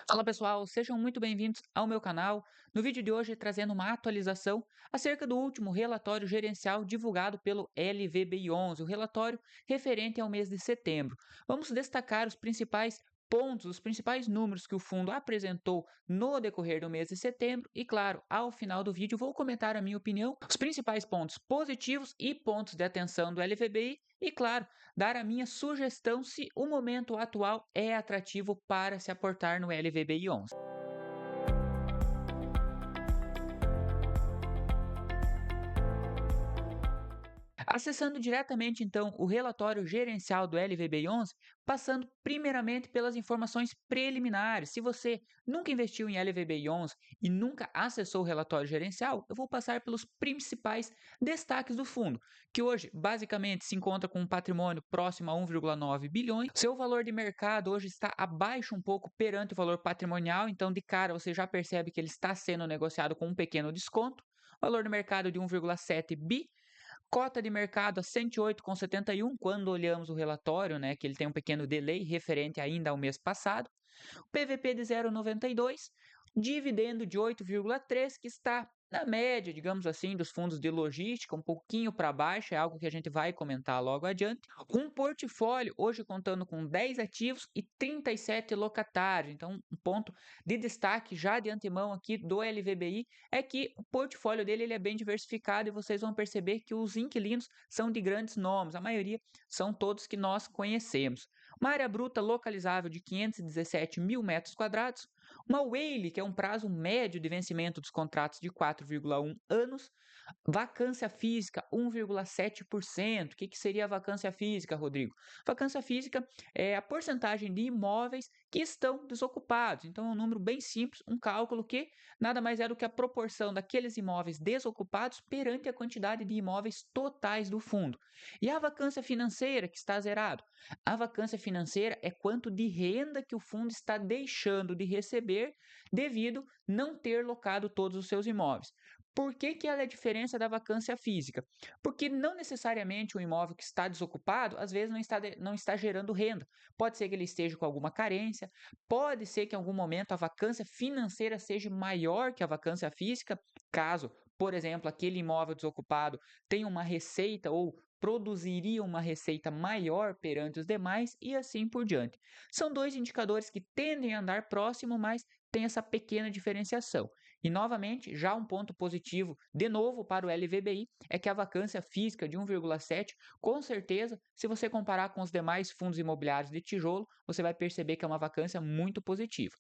Fala pessoal, sejam muito bem-vindos ao meu canal. No vídeo de hoje, trazendo uma atualização acerca do último relatório gerencial divulgado pelo LVBI11, o relatório referente ao mês de setembro. Vamos destacar os principais pontos, os principais números que o fundo apresentou no decorrer do mês de setembro e, claro, ao final do vídeo vou comentar a minha opinião, os principais pontos positivos e pontos de atenção do LVBI e, claro, dar a minha sugestão se o momento atual é atrativo para se aportar no LVBI 11. Acessando diretamente então o relatório gerencial do LVBI11, passando primeiramente pelas informações preliminares. Se você nunca investiu em LVBI11 e nunca acessou o relatório gerencial, eu vou passar pelos principais destaques do fundo, que hoje basicamente se encontra com um patrimônio próximo a 1,9 bilhões. Seu valor de mercado hoje está abaixo um pouco perante o valor patrimonial, então de cara você já percebe que ele está sendo negociado com um pequeno desconto. Valor de mercado de 1,7 bi, cota de mercado a 108,71 quando olhamos o relatório, né, que ele tem um pequeno delay referente ainda ao mês passado. PVP de 0,92, dividendo de 8,3, que está na média, digamos assim, dos fundos de logística, um pouquinho para baixo, é algo que a gente vai comentar logo adiante. Um portfólio, hoje contando com 10 ativos e 37 locatários. Então, um ponto de destaque já de antemão aqui do LVBI é que o portfólio dele ele é bem diversificado e vocês vão perceber que os inquilinos são de grandes nomes, a maioria são todos que nós conhecemos. Uma área bruta localizável de 517 mil metros quadrados, uma WALE, que é um prazo médio de vencimento dos contratos de 4,1 anos, vacância física 1,7%. O que seria a vacância física, Rodrigo? Vacância física é a porcentagem de imóveis que estão desocupados. Então é um número bem simples, um cálculo que nada mais é do que a proporção daqueles imóveis desocupados perante a quantidade de imóveis totais do fundo. E a vacância financeira, que está zerado? A vacância financeira é quanto de renda que o fundo está deixando de receber devido não ter locado todos os seus imóveis. Por que ela é a diferença da vacância física? Porque não necessariamente o imóvel que está desocupado, às vezes não está gerando renda. Pode ser que ele esteja com alguma carência, pode ser que em algum momento a vacância financeira seja maior que a vacância física, caso, por exemplo, aquele imóvel desocupado tenha uma receita ou produziria uma receita maior perante os demais e assim por diante. São dois indicadores que tendem a andar próximo, mas tem essa pequena diferenciação. E novamente, já um ponto positivo, de novo para o LVBI, é que a vacância física de 1,7, com certeza, se você comparar com os demais fundos imobiliários de tijolo, você vai perceber que é uma vacância muito positiva.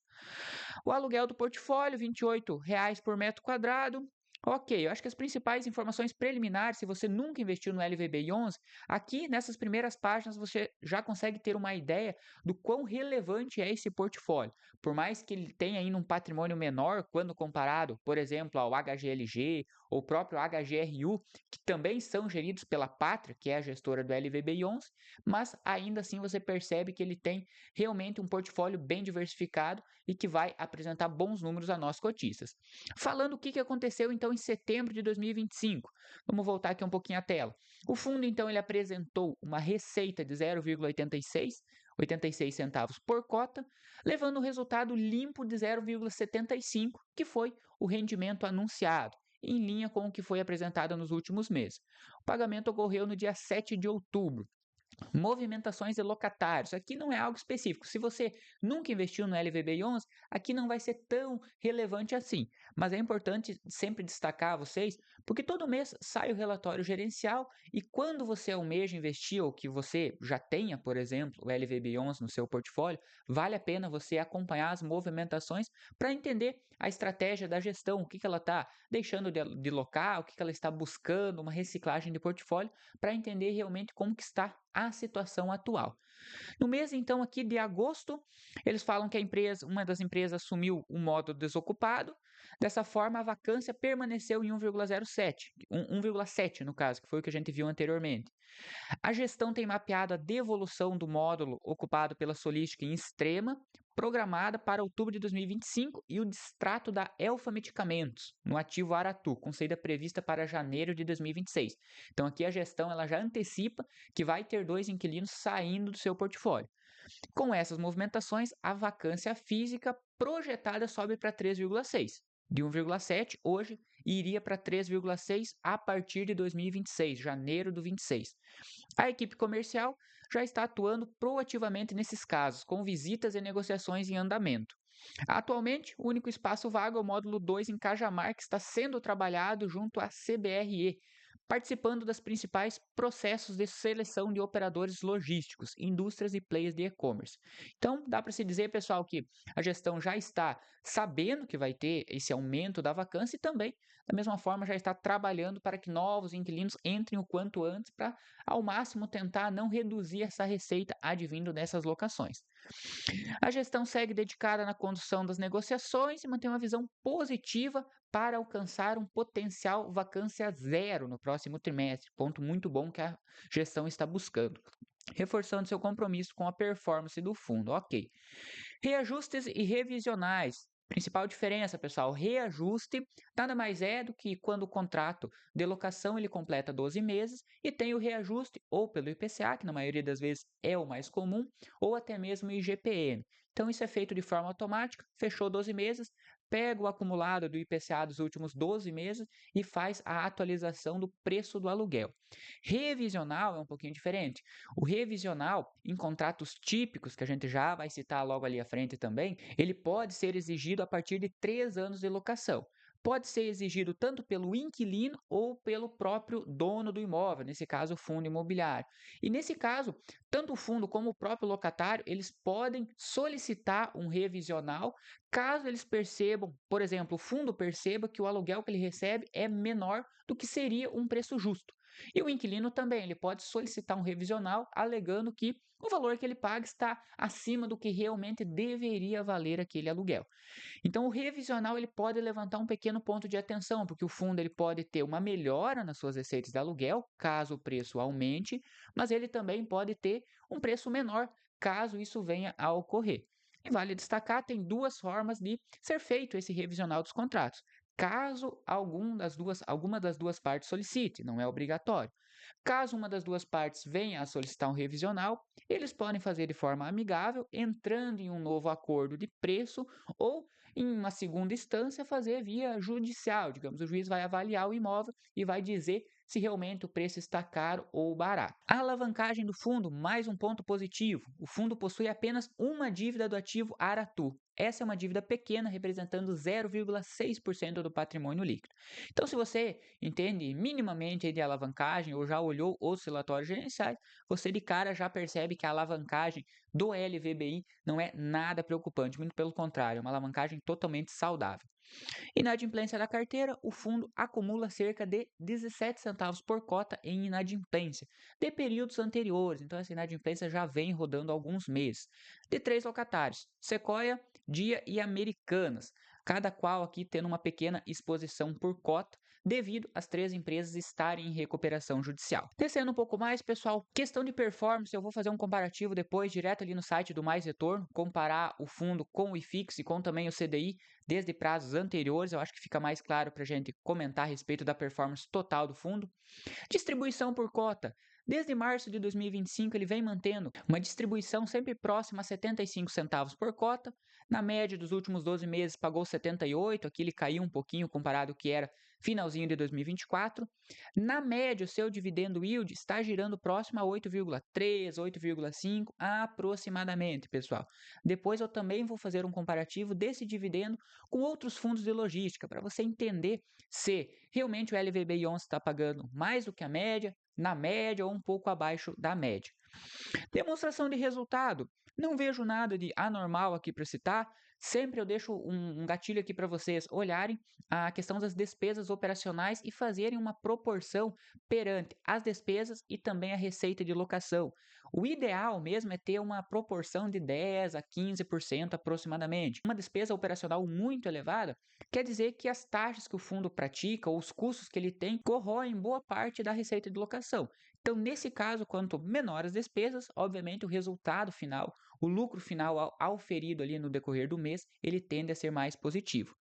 O aluguel do portfólio, R$ 28 por metro quadrado. Ok, eu acho que as principais informações preliminares, se você nunca investiu no LVBI 11, aqui nessas primeiras páginas você já consegue ter uma ideia do quão relevante é esse portfólio. Por mais que ele tenha ainda um patrimônio menor quando comparado, por exemplo, ao HGLG ou próprio HGRU, que também são geridos pela Pátria, que é a gestora do LVBI 11, mas ainda assim você percebe que ele tem realmente um portfólio bem diversificado e que vai apresentar bons números a nós cotistas. Falando o que aconteceu então em setembro de 2025, vamos voltar aqui um pouquinho à tela. O fundo então ele apresentou uma receita de 0,86 centavos por cota, levando o resultado limpo de 0,75, que foi o rendimento anunciado, em linha com o que foi apresentado nos últimos meses. O pagamento ocorreu no dia 7 de outubro. Movimentações de locatários. Aqui não é algo específico. Se você nunca investiu no LVBI 11, aqui não vai ser tão relevante assim. Mas é importante sempre destacar a vocês, porque todo mês sai o relatório gerencial e quando você almeja investir ou que você já tenha, por exemplo, o LVBI 11 no seu portfólio, vale a pena você acompanhar as movimentações para entender a estratégia da gestão, o que ela está deixando de locar, o que ela está buscando, uma reciclagem de portfólio, para entender realmente como que está a situação atual. No mês então aqui de agosto, eles falam que a empresa, uma das empresas assumiu o modo desocupado. Dessa forma, a vacância permaneceu em 1,07, 1,7 no caso, que foi o que a gente viu anteriormente. A gestão tem mapeado a devolução do módulo ocupado pela Solística em Extrema, programada para outubro de 2025, e o distrato da Elfa Medicamentos, no ativo Aratu, com saída prevista para janeiro de 2026. Então aqui a gestão ela já antecipa que vai ter dois inquilinos saindo do seu portfólio. Com essas movimentações, a vacância física projetada sobe para 3,6. De 1,7 hoje iria para 3,6 a partir de 2026, janeiro do 26. A equipe comercial já está atuando proativamente nesses casos, com visitas e negociações em andamento. Atualmente, o único espaço vago é o módulo 2 em Cajamar, que está sendo trabalhado junto à CBRE, participando das principais processos de seleção de operadores logísticos, indústrias e players de e-commerce. Então, dá para se dizer, pessoal, que a gestão já está sabendo que vai ter esse aumento da vacância e também, da mesma forma, já está trabalhando para que novos inquilinos entrem o quanto antes para, ao máximo, tentar não reduzir essa receita advindo dessas locações. A gestão segue dedicada na condução das negociações e mantém uma visão positiva para alcançar um potencial vacância zero no próximo trimestre, ponto muito bom que a gestão está buscando. Reforçando seu compromisso com a performance do fundo. Ok. Reajustes e revisionais. Principal diferença, pessoal, reajuste nada mais é do que quando o contrato de locação ele completa 12 meses e tem o reajuste ou pelo IPCA, que na maioria das vezes é o mais comum, ou até mesmo o IGPM. Então isso é feito de forma automática, fechou 12 meses, pega o acumulado do IPCA dos últimos 12 meses e faz a atualização do preço do aluguel. Revisional é um pouquinho diferente. O revisional, em contratos típicos, que a gente já vai citar logo ali à frente também, ele pode ser exigido a partir de 3 anos de locação. Pode ser exigido tanto pelo inquilino ou pelo próprio dono do imóvel, nesse caso o fundo imobiliário. E nesse caso, tanto o fundo como o próprio locatário, eles podem solicitar um revisional caso eles percebam, por exemplo, o fundo perceba que o aluguel que ele recebe é menor do que seria um preço justo. E o inquilino também, ele pode solicitar um revisional alegando que o valor que ele paga está acima do que realmente deveria valer aquele aluguel. Então, o revisional ele pode levantar um pequeno ponto de atenção, porque o fundo ele pode ter uma melhora nas suas receitas de aluguel, caso o preço aumente, mas ele também pode ter um preço menor, caso isso venha a ocorrer. E vale destacar, tem duas formas de ser feito esse revisional dos contratos. Caso alguma das duas partes solicite, não é obrigatório. Caso uma das duas partes venha a solicitar um revisional, eles podem fazer de forma amigável, entrando em um novo acordo de preço ou, em uma segunda instância, fazer via judicial. Digamos, o juiz vai avaliar o imóvel e vai dizer se realmente o preço está caro ou barato. A alavancagem do fundo, mais um ponto positivo. O fundo possui apenas uma dívida do ativo Aratu. Essa é uma dívida pequena, representando 0,6% do patrimônio líquido. Então, se você entende minimamente de alavancagem ou já olhou os relatórios gerenciais, você de cara já percebe que a alavancagem do LVBI não é nada preocupante, muito pelo contrário, é uma alavancagem totalmente saudável. Inadimplência da carteira, o fundo acumula cerca de 17 centavos por cota em inadimplência, de períodos anteriores, então essa inadimplência já vem rodando há alguns meses. De 3 locatários, Sequoia, Dia e Americanas, cada qual aqui tendo uma pequena exposição por cota, devido às 3 empresas estarem em recuperação judicial. Descendo um pouco mais, pessoal, questão de performance, eu vou fazer um comparativo depois direto ali no site do Mais Retorno, comparar o fundo com o IFIX e com também o CDI, desde prazos anteriores, eu acho que fica mais claro para a gente comentar a respeito da performance total do fundo. Distribuição por cota. Desde março de 2025, ele vem mantendo uma distribuição sempre próxima a 75 centavos por cota. Na média dos últimos 12 meses, pagou 78, aqui ele caiu um pouquinho comparado ao que era finalzinho de 2024. Na média, o seu dividendo yield está girando próximo a 8,3, 8,5 aproximadamente, pessoal. Depois eu também vou fazer um comparativo desse dividendo com outros fundos de logística, para você entender se realmente o LVBI11 está pagando mais do que a média, na média ou um pouco abaixo da média. Demonstração de resultado. Não vejo nada de anormal aqui para citar. Sempre eu deixo um gatilho aqui para vocês olharem a questão das despesas operacionais e fazerem uma proporção perante as despesas e também a receita de locação. O ideal mesmo é ter uma proporção de 10 a 15% aproximadamente. Uma despesa operacional muito elevada quer dizer que as taxas que o fundo pratica ou os custos que ele tem corroem boa parte da receita de locação. Então, nesse caso, quanto menor as despesas, obviamente o resultado final, o lucro final auferido ali no decorrer do mês, ele tende a ser mais positivo.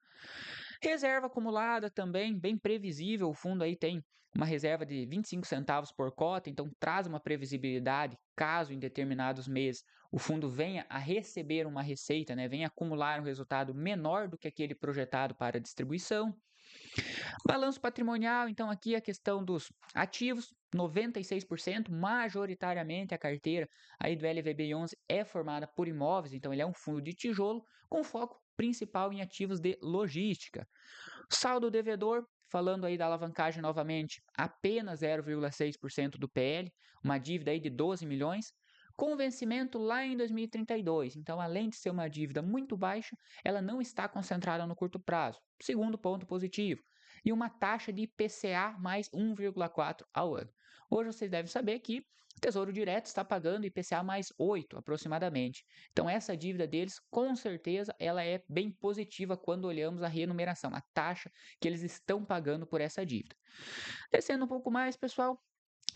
Reserva acumulada também, bem previsível. O fundo aí tem uma reserva de 25 centavos por cota, então traz uma previsibilidade caso em determinados meses o fundo venha a receber uma receita, né, venha acumular um resultado menor do que aquele projetado para distribuição. Balanço patrimonial, então aqui a questão dos ativos, 96%, majoritariamente a carteira aí do LVBI11 é formada por imóveis, então ele é um fundo de tijolo com foco principal em ativos de logística. Saldo devedor, falando aí da alavancagem novamente, apenas 0,6% do PL, uma dívida aí de 12 milhões, com vencimento lá em 2032. Então, além de ser uma dívida muito baixa, ela não está concentrada no curto prazo. Segundo ponto positivo. E uma taxa de IPCA mais 1,4 ao ano. Hoje vocês devem saber que o Tesouro Direto está pagando IPCA mais 8 aproximadamente. Então essa dívida deles, com certeza, ela é bem positiva quando olhamos a remuneração, a taxa que eles estão pagando por essa dívida. Descendo um pouco mais, pessoal,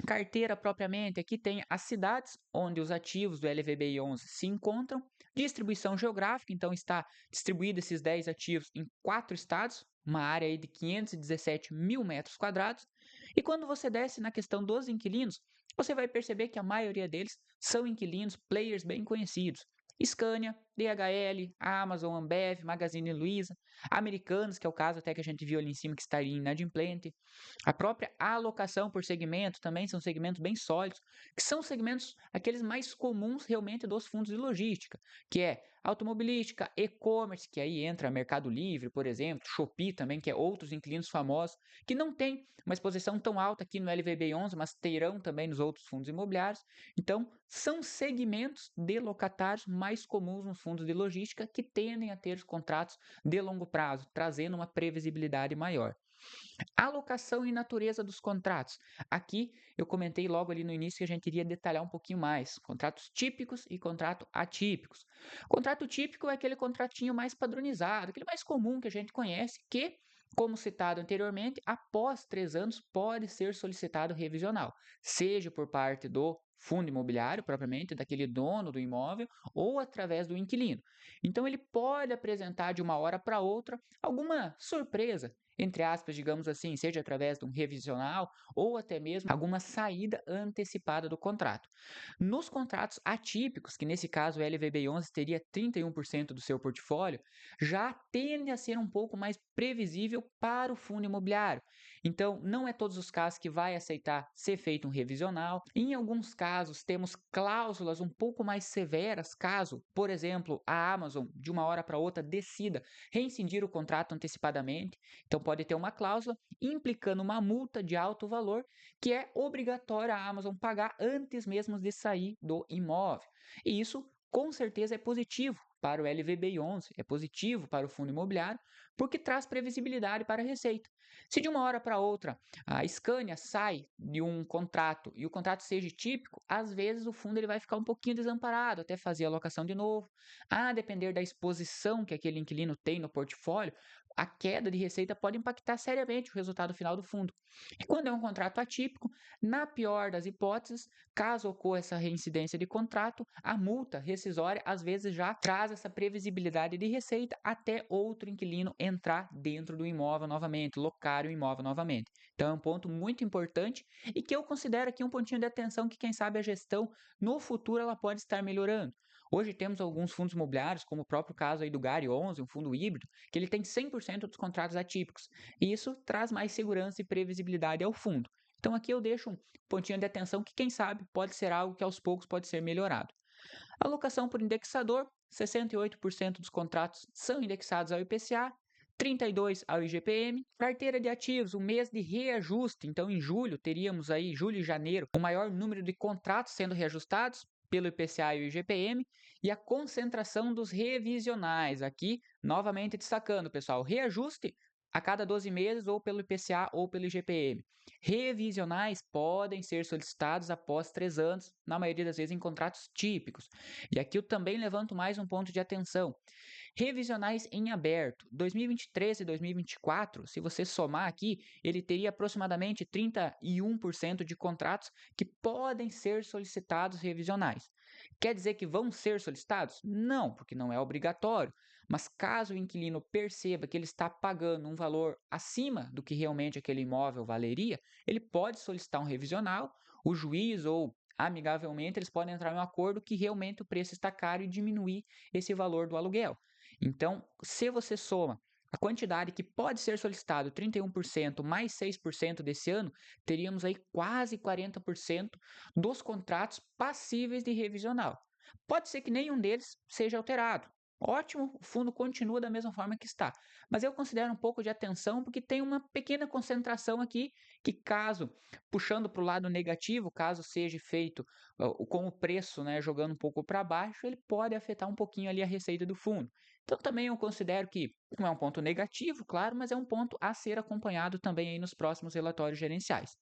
carteira propriamente, aqui tem as cidades onde os ativos do LVBI11 se encontram, distribuição geográfica, então está distribuído esses 10 ativos em 4 estados, uma área aí de 517 mil metros quadrados, e quando você desce na questão dos inquilinos, você vai perceber que a maioria deles são inquilinos, players bem conhecidos. Scania, DHL, Amazon, Ambev, Magazine Luiza, Americanos, que é o caso até que a gente viu ali em cima que estaria inadimplente, a própria alocação por segmento também são segmentos bem sólidos, que são segmentos aqueles mais comuns realmente dos fundos de logística, que é automobilística, e-commerce, que aí entra Mercado Livre, por exemplo, Shopee também, que é outros inquilinos famosos, que não tem uma exposição tão alta aqui no LVB11, mas terão também nos outros fundos imobiliários. Então, são segmentos de locatários mais comuns nos fundos de logística que tendem a ter os contratos de longo prazo, trazendo uma previsibilidade maior. Alocação e natureza dos contratos. Aqui eu comentei logo ali no início que a gente iria detalhar um pouquinho mais. Contratos típicos e contrato atípicos. Contrato típico é aquele contratinho mais padronizado, aquele mais comum que a gente conhece, que, como citado anteriormente, após 3 anos pode ser solicitado revisional, seja por parte do fundo imobiliário, propriamente, daquele dono do imóvel, ou através do inquilino. Então, ele pode apresentar de uma hora para outra alguma surpresa, entre aspas, digamos assim, seja através de um revisional ou até mesmo alguma saída antecipada do contrato. Nos contratos atípicos, que nesse caso o LVB11 teria 31% do seu portfólio, já tende a ser um pouco mais previsível para o fundo imobiliário. Então, não é todos os casos que vai aceitar ser feito um revisional. Em alguns casos, temos cláusulas um pouco mais severas, caso, por exemplo, a Amazon, de uma hora para outra, decida rescindir o contrato antecipadamente. Então, pode ter uma cláusula implicando uma multa de alto valor que é obrigatória a Amazon pagar antes mesmo de sair do imóvel. E isso, com certeza, é positivo para o LVBI11, é positivo para o fundo imobiliário, porque traz previsibilidade para a receita. Se de uma hora para outra a Scania sai de um contrato e o contrato seja típico, às vezes o fundo ele vai ficar um pouquinho desamparado até fazer a alocação de novo. A depender da exposição que aquele inquilino tem no portfólio, a queda de receita pode impactar seriamente o resultado final do fundo. E quando é um contrato atípico, na pior das hipóteses, caso ocorra essa reincidência de contrato, a multa rescisória às vezes já traz essa previsibilidade de receita até outro inquilino entrar dentro do imóvel novamente, locar o imóvel novamente. Então é um ponto muito importante e que eu considero aqui um pontinho de atenção que quem sabe a gestão no futuro ela pode estar melhorando. Hoje temos alguns fundos imobiliários, como o próprio caso aí do GARI 11, um fundo híbrido, que ele tem 100% dos contratos atípicos. E isso traz mais segurança e previsibilidade ao fundo. Então aqui eu deixo um pontinho de atenção que, quem sabe, pode ser algo que aos poucos pode ser melhorado. Alocação por indexador, 68% dos contratos são indexados ao IPCA, 32% ao IGPM. Carteira de ativos, um mês de reajuste. Então, em julho, teríamos aí, julho e janeiro, o maior número de contratos sendo reajustados pelo IPCA e o IGPM, e a concentração dos revisionais. Aqui, novamente destacando, pessoal, reajuste a cada 12 meses ou pelo IPCA ou pelo IGPM. Revisionais podem ser solicitados após 3 anos, na maioria das vezes em contratos típicos. E aqui eu também levanto mais um ponto de atenção. Revisionais em aberto. 2023 e 2024, se você somar aqui, ele teria aproximadamente 31% de contratos que podem ser solicitados revisionais. Quer dizer que vão ser solicitados? Não, porque não é obrigatório. mas caso o inquilino perceba que ele está pagando um valor acima do que realmente aquele imóvel valeria, ele pode solicitar um revisional, o juiz ou amigavelmente eles podem entrar em um acordo que realmente o preço está caro e diminuir esse valor do aluguel. Então, se você soma a quantidade que pode ser solicitado, 31% mais 6% desse ano, teríamos aí quase 40% dos contratos passíveis de revisional. Pode ser que nenhum deles seja alterado. Ótimo, o fundo continua da mesma forma que está. Mas eu considero um pouco de atenção porque tem uma pequena concentração aqui que, caso, puxando para o lado negativo, caso seja feito com o preço, né, jogando um pouco para baixo, ele pode afetar um pouquinho ali a receita do fundo. Então também eu considero que não é um ponto negativo, claro, mas é um ponto a ser acompanhado também aí nos próximos relatórios gerenciais.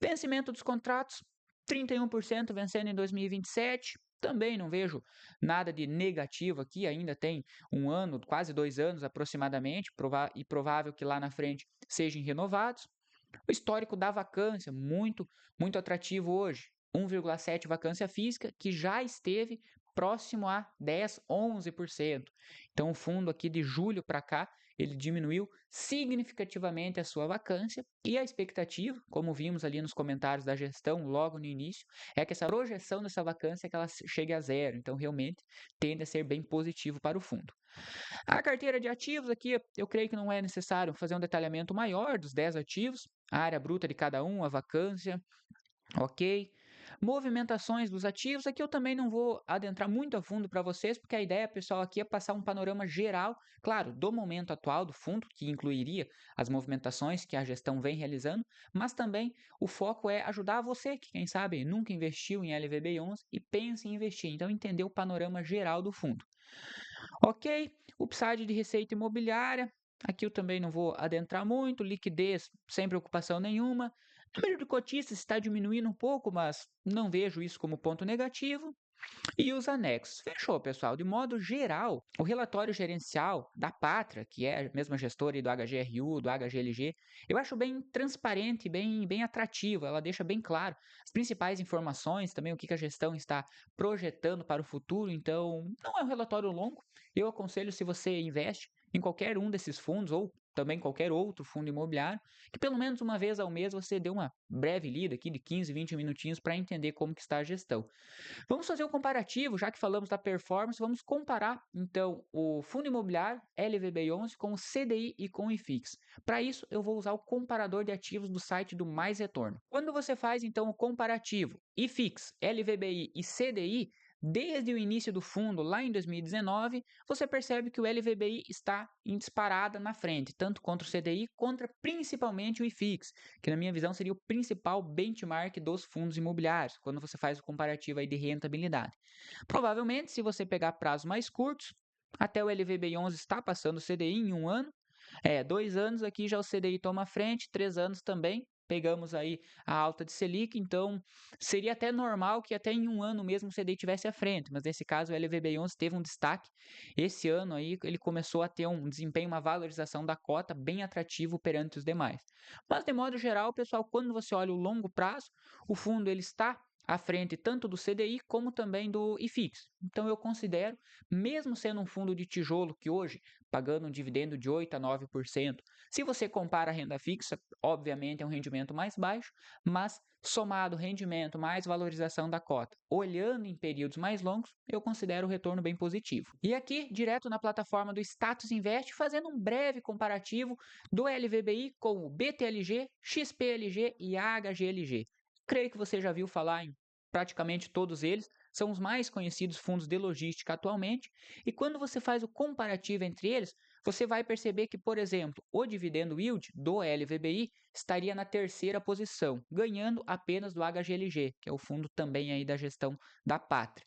Vencimento dos contratos, 31% vencendo em 2027. Também não vejo nada de negativo aqui, ainda tem um ano, quase 2 anos aproximadamente, e provável que lá na frente sejam renovados. O histórico da vacância, muito atrativo hoje. 1,7 vacância física, que já esteve próximo a 10, 11%. Então, o fundo aqui de julho para cá, ele diminuiu significativamente a sua vacância e a expectativa, como vimos ali nos comentários da gestão logo no início, é que essa projeção dessa vacância é que ela chegue a zero. Então, realmente, tende a ser bem positivo para o fundo. A carteira de ativos aqui, eu creio que não é necessário fazer um detalhamento maior dos 10 ativos, a área bruta de cada um, a vacância, ok? Movimentações dos ativos, aqui eu também não vou adentrar muito a fundo para vocês, porque a ideia, pessoal, aqui é passar um panorama geral, claro, do momento atual do fundo, que incluiria as movimentações que a gestão vem realizando, mas também o foco é ajudar você, que quem sabe nunca investiu em LVB11 e pensa em investir, então entender o panorama geral do fundo. Ok, upside de receita imobiliária, aqui eu também não vou adentrar muito, liquidez sem preocupação nenhuma, número de cotistas está diminuindo um pouco, mas não vejo isso como ponto negativo. E os anexos. Fechou, pessoal. De modo geral, o relatório gerencial da Pátria, que é a mesma gestora do HGRU, do HGLG, eu acho bem transparente, bem atrativo. Ela deixa bem claro as principais informações, também o que a gestão está projetando para o futuro. Então, não é um relatório longo. Eu aconselho, se você investe em qualquer um desses fundos ou também qualquer outro fundo imobiliário, que pelo menos uma vez ao mês você dê uma breve lida aqui de 15, 20 minutinhos para entender como que está a gestão. Vamos fazer o comparativo, já que falamos da performance, vamos comparar então o fundo imobiliário LVB11 com o CDI e com o IFIX. Para isso, eu vou usar o comparador de ativos do site do Mais Retorno. Quando você faz então o comparativo IFIX, LVBI e CDI, desde o início do fundo, lá em 2019, você percebe que o LVBI está em disparada na frente, tanto contra o CDI, contra principalmente o IFIX, que na minha visão seria o principal benchmark dos fundos imobiliários, quando você faz o comparativo aí de rentabilidade. Provavelmente, se você pegar prazos mais curtos, até o LVBI11 está passando o CDI em um ano, 2 anos aqui já o CDI toma frente, 3 anos também. Pegamos aí a alta de Selic, então seria até normal que até em um ano mesmo o CDI tivesse à frente, mas nesse caso o LVB11 teve um destaque. Esse ano aí ele começou a ter um desempenho, uma valorização da cota bem atrativo perante os demais. Mas de modo geral, pessoal, quando você olha o longo prazo, o fundo ele está à frente tanto do CDI como também do IFIX. Então eu considero, mesmo sendo um fundo de tijolo que hoje pagando um dividendo de 8 a 9%. Se você compara a renda fixa, obviamente é um rendimento mais baixo, mas somado rendimento mais valorização da cota, olhando em períodos mais longos, eu considero o retorno bem positivo. E aqui, direto na plataforma do Status Invest, fazendo um breve comparativo do LVBI com o BTLG, XPLG e HGLG. Creio que você já viu falar em praticamente todos eles, são os mais conhecidos fundos de logística atualmente, e quando você faz o comparativo entre eles, você vai perceber que, por exemplo, o dividendo yield do LVBI estaria na terceira posição, ganhando apenas do HGLG, que é o fundo também aí da gestão da Pátria.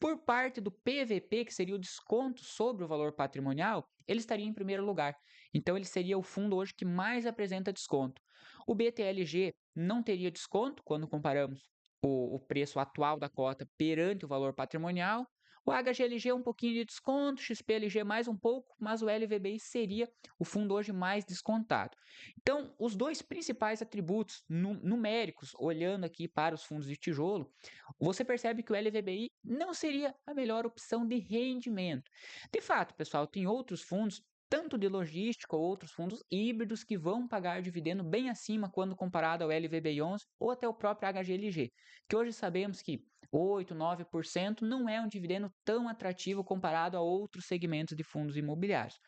Por parte do PVP, que seria o desconto sobre o valor patrimonial, ele estaria em primeiro lugar. Então, ele seria o fundo hoje que mais apresenta desconto. O BTLG não teria desconto quando comparamos o preço atual da cota perante o valor patrimonial. O HGLG um pouquinho de desconto, XPLG mais um pouco, mas o LVBI seria o fundo hoje mais descontado. Então, os dois principais atributos numéricos, olhando aqui para os fundos de tijolo, você percebe que o LVBI não seria a melhor opção de rendimento. De fato, pessoal, tem outros fundos, tanto de logística ou outros fundos híbridos que vão pagar dividendo bem acima quando comparado ao LVBI11 ou até o próprio HGLG, que hoje sabemos que 8, 9% não é um dividendo tão atrativo comparado a outros segmentos de fundos imobiliários.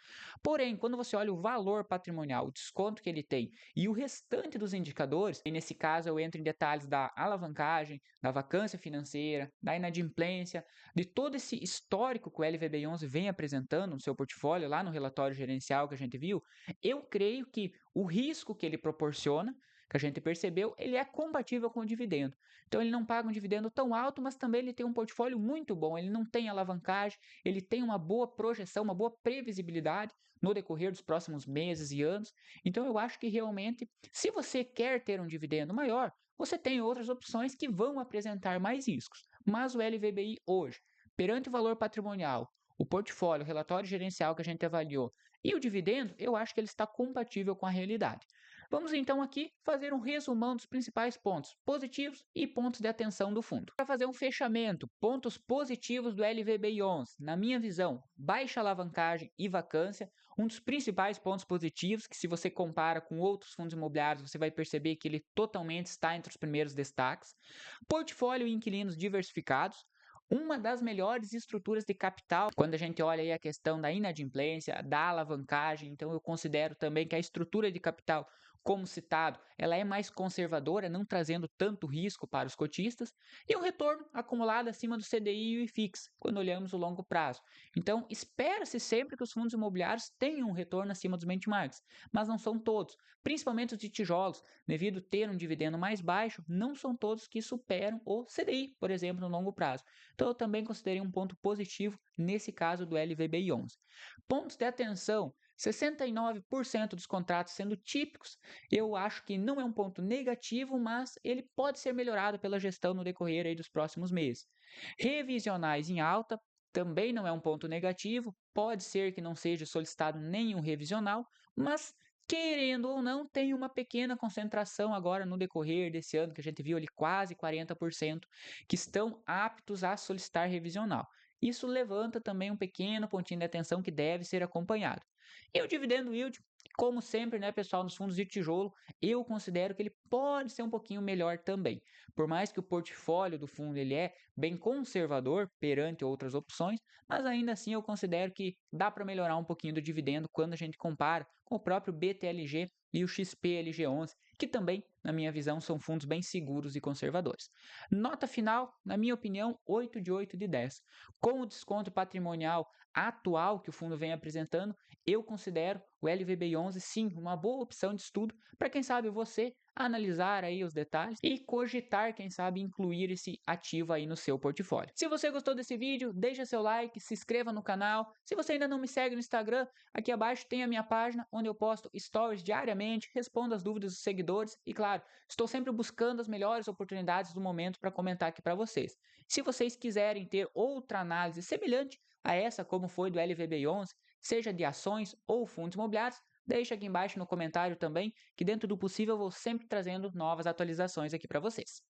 Porém, quando você olha o valor patrimonial, o desconto que ele tem e o restante dos indicadores, e nesse caso eu entro em detalhes da alavancagem, da vacância financeira, da inadimplência, de todo esse histórico que o LVBI11 vem apresentando no seu portfólio, lá no relatório gerencial que a gente viu, eu creio que o risco que ele proporciona, que a gente percebeu, ele é compatível com o dividendo. Então ele não paga um dividendo tão alto, mas também ele tem um portfólio muito bom, ele não tem alavancagem, ele tem uma boa projeção, uma boa previsibilidade no decorrer dos próximos meses e anos. Então eu acho que realmente, se você quer ter um dividendo maior, você tem outras opções que vão apresentar mais riscos. Mas o LVBI hoje, perante o valor patrimonial, o portfólio, o relatório gerencial que a gente avaliou e o dividendo, eu acho que ele está compatível com a realidade. Vamos então aqui fazer um resumão dos principais pontos positivos e pontos de atenção do fundo. Para fazer um fechamento, pontos positivos do LVBI11, na minha visão, baixa alavancagem e vacância, um dos principais pontos positivos que se você compara com outros fundos imobiliários, você vai perceber que ele totalmente está entre os primeiros destaques. Portfólio e inquilinos diversificados, uma das melhores estruturas de capital, quando a gente olha aí a questão da inadimplência, da alavancagem, então eu considero também que a estrutura de capital, como citado, ela é mais conservadora, não trazendo tanto risco para os cotistas, e um retorno acumulado acima do CDI e o IFIX, quando olhamos o longo prazo. Então, espera-se sempre que os fundos imobiliários tenham um retorno acima dos benchmarks, mas não são todos, principalmente os de tijolos, devido ter um dividendo mais baixo, não são todos que superam o CDI, por exemplo, no longo prazo. Então, eu também considerei um ponto positivo nesse caso do LVBI11. Pontos de atenção: 69% dos contratos sendo típicos, eu acho que não é um ponto negativo, mas ele pode ser melhorado pela gestão no decorrer aí dos próximos meses. Revisionais em alta também não é um ponto negativo, pode ser que não seja solicitado nenhum revisional, mas querendo ou não, tem uma pequena concentração agora no decorrer desse ano, que a gente viu ali quase 40%, que estão aptos a solicitar revisional. Isso levanta também um pequeno pontinho de atenção que deve ser acompanhado. E o dividendo yield, como sempre, né, pessoal, nos fundos de tijolo, eu considero que ele pode ser um pouquinho melhor também. Por mais que o portfólio do fundo ele é bem conservador perante outras opções, mas ainda assim eu considero que dá para melhorar um pouquinho do dividendo quando a gente compara com o próprio BTLG e o XPLG11, que também, na minha visão, são fundos bem seguros e conservadores. Nota final, na minha opinião, 8 de 8 de 10. Com o desconto patrimonial atual que o fundo vem apresentando, eu considero o LVBI11 sim uma boa opção de estudo para quem sabe você analisar aí os detalhes e cogitar, quem sabe, incluir esse ativo aí no seu portfólio. Se você gostou desse vídeo, deixa seu like, se inscreva no canal. Se você ainda não me segue no Instagram, aqui abaixo tem a minha página, onde eu posto stories diariamente, respondo as dúvidas dos seguidores e, claro, estou sempre buscando as melhores oportunidades do momento para comentar aqui para vocês. Se vocês quiserem ter outra análise semelhante a essa, como foi do LVBI11, seja de ações ou fundos imobiliários, deixa aqui embaixo no comentário também, que dentro do possível eu vou sempre trazendo novas atualizações aqui para vocês.